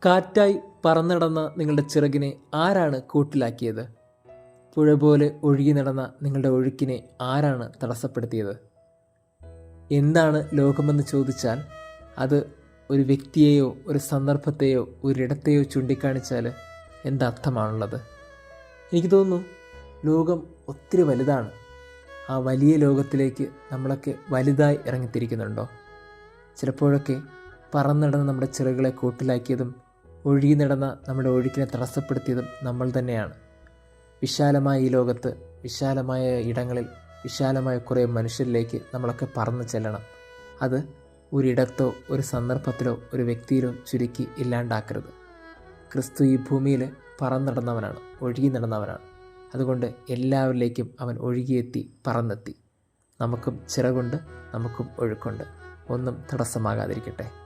കാറ്റായി പറന്നിടന്ന നിങ്ങളുടെ ചിറകിനെ ആരാണ് കൂട്ടിലാക്കിയത്? പുഴ പോലെ ഒഴുകി നടന്ന നിങ്ങളുടെ ഒഴുക്കിനെ ആരാണ് തടസ്സപ്പെടുത്തിയത്? എന്താണ് ലോകമെന്ന് ചോദിച്ചാൽ അത് ഒരു വ്യക്തിയെയോ ഒരു സന്ദർഭത്തെയോ ഒരിടത്തെയോ ചൂണ്ടിക്കാണിച്ചാൽ എന്തർത്ഥമാണുള്ളത്? എനിക്ക് തോന്നുന്നു ലോകം ഒത്തിരി വലുതാണ്. ആ വലിയ ലോകത്തിലേക്ക് നമ്മളൊക്കെ വലുതായി ഇറങ്ങിത്തിരിക്കുന്നുണ്ടോ? ചിലപ്പോഴൊക്കെ പറന്നിടന്ന് നമ്മുടെ ചിറകുകളെ കൂട്ടിലാക്കിയതും ഒഴുകി നടന്ന നമ്മുടെ ഒഴുക്കിനെ തടസ്സപ്പെടുത്തിയതും നമ്മൾ തന്നെയാണ്. വിശാലമായ ഈ ലോകത്ത്, വിശാലമായ ഇടങ്ങളിൽ, വിശാലമായ കുറേ മനുഷ്യരിലേക്ക് നമ്മളൊക്കെ പറന്നു ചെല്ലണം. അത് ഒരിടത്തോ ഒരു സന്ദർഭത്തിലോ ഒരു വ്യക്തിയിലോ ചുരുക്കി ഇല്ലാണ്ടാക്കരുത്. ക്രിസ്തു ഈ ഭൂമിയിൽ പറന്നിടന്നവനാണ്, ഒഴുകി നടന്നവനാണ്. അതുകൊണ്ട് എല്ലാവരിലേക്കും അവൻ ഒഴുകിയെത്തി, പറന്നെത്തി. നമുക്കും ചിറകുണ്ട്, നമുക്കും ഒഴുക്കുണ്ട്. ഒന്നും തടസ്സമാകാതിരിക്കട്ടെ.